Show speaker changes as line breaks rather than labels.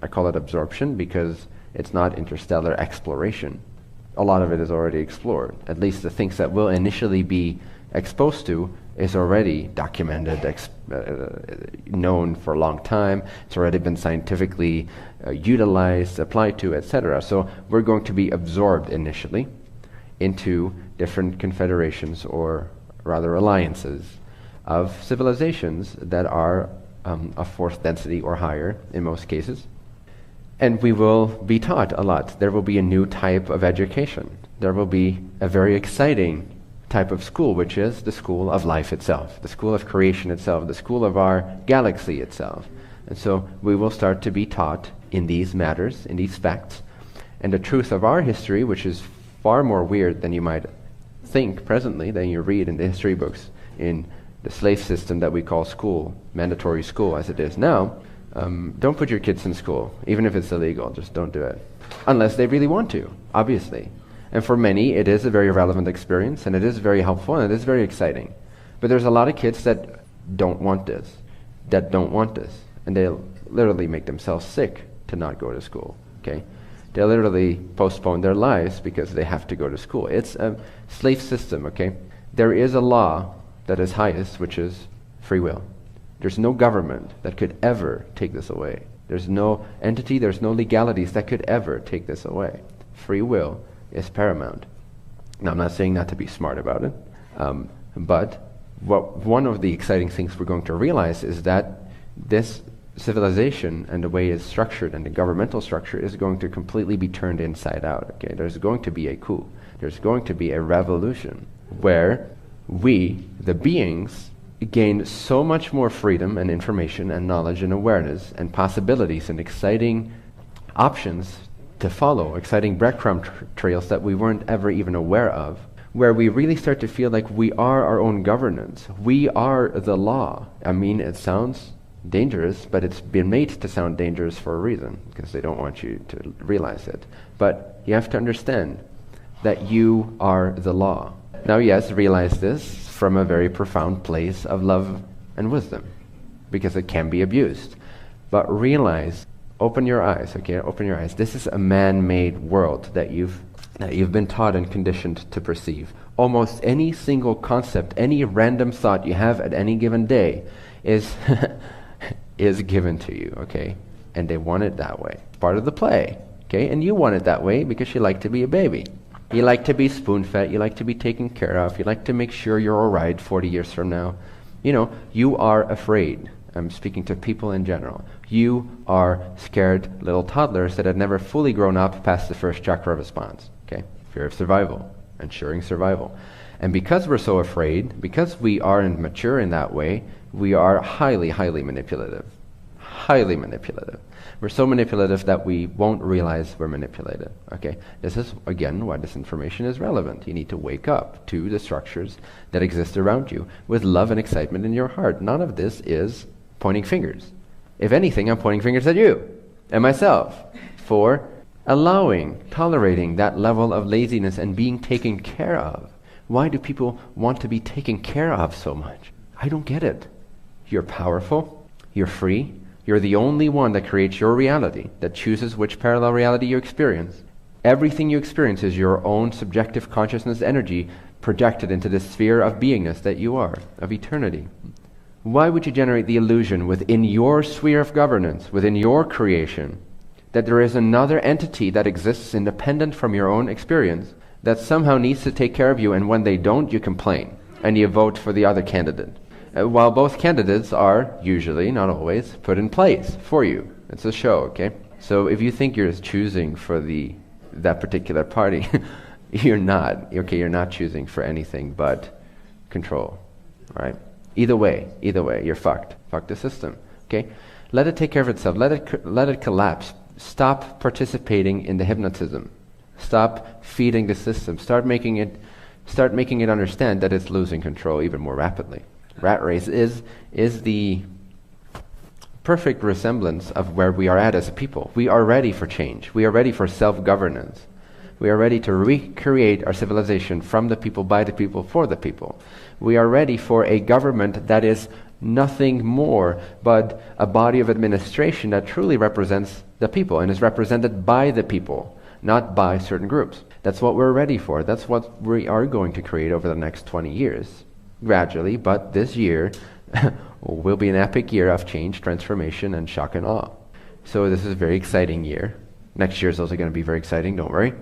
I call it absorption because it's not interstellar exploration. A lot of it is already explored. At least the things that we'll initially be exposed to is already documented, known for a long time. It's already been scientifically utilized, applied to, etc. So we're going to be absorbed initially into different confederations, or rather alliances, of civilizations that are of fourth density or higher in most cases. And we will be taught a lot. There will be a new type of education. There will be a very exciting type of school, which is the school of life itself, the school of creation itself, the school of our galaxy itself. And so we will start to be taught in these matters, in these facts, and the truth of our history, which is far more weird than you might think presently, than you read in the history books, in the slave system that we call school, mandatory school as it is now. Don't put your kids in school, even if it's illegal. Just don't do it. Unless they really want to, obviously. And for many, it is a very relevant experience, and it is very helpful, and it is very exciting. But there's a lot of kids that don't want this, and they'll literally make themselves sick to not go to school, okay? They'll literally postpone their lives because they have to go to school. It's a slave system, okay? There is a law that is highest, which is free will. There's no government that could ever take this away. There's no entity, there's no legalities that could ever take this away. Free will is paramount. Now, I'm not saying not to be smart about it, but one of the exciting things we're going to realize is that this civilization and the way it's structured and the governmental structure is going to completely be turned inside out. Okay, there's going to be a coup. There's going to be a revolution where we, the beings, gain so much more freedom and information and knowledge and awareness and possibilities and exciting options to follow, exciting breadcrumb trails that we weren't ever even aware of, where we really start to feel like we are our own governance. We are the law. I mean, it sounds dangerous, but it's been made to sound dangerous for a reason, because they don't want you to realize it. But you have to understand that you are the law. Now, yes, realize this from a very profound place of love and wisdom, because it can be abused. But realize, open your eyes, okay? Open your eyes. This is a man-made world that you've been taught and conditioned to perceive. Almost any single concept, any random thought you have at any given day is is given to you, okay? And they want it that way. Part of the play, okay? And you want it that way because you like to be a baby. You like to be spoon-fed, you like to be taken care of, you like to make sure you're all right 40 years from now. You know, you are afraid. I'm speaking to people in general. You are scared little toddlers that had never fully grown up past the first chakra response, okay? Fear of survival, ensuring survival. And because we're so afraid, because we aren't mature in that way, we are highly, highly manipulative. Highly manipulative. We're so manipulative that we won't realize we're manipulated, okay? This is, again, why this information is relevant. You need to wake up to the structures that exist around you with love and excitement in your heart. None of this is pointing fingers. If anything, I'm pointing fingers at you and myself for allowing, tolerating that level of laziness and being taken care of. Why do people want to be taken care of so much? I don't get it. You're powerful, you're free, you're the only one that creates your reality, that chooses which parallel reality you experience. Everything you experience is your own subjective consciousness energy projected into the sphere of beingness that you are, of eternity. Why would you generate the illusion within your sphere of governance, within your creation, that there is another entity that exists independent from your own experience that somehow needs to take care of you, and when they don't, you complain and you vote for the other candidate? While both candidates are usually, not always, put in place for you. It's a show, okay? So if you think you're choosing for that particular party, you're not. Okay, you're not choosing for anything but control, right? Either way, you're fucked. Fuck the system, okay? Let it take care of itself. Let it collapse. Stop participating in the hypnotism. Stop feeding the system. Start making it understand that it's losing control even more rapidly. Rat race is the perfect resemblance of where we are at as a people. We are ready for change. We are ready for self-governance. We are ready to recreate our civilization from the people, by the people, for the people. We are ready for a government that is nothing more but a body of administration that truly represents the people and is represented by the people, not by certain groups. That's what we're ready for. That's what we are going to create over the next 20 years, gradually, but this year will be an epic year of change, transformation, and shock and awe. So this is a very exciting year. Next year is also going to be very exciting, don't worry.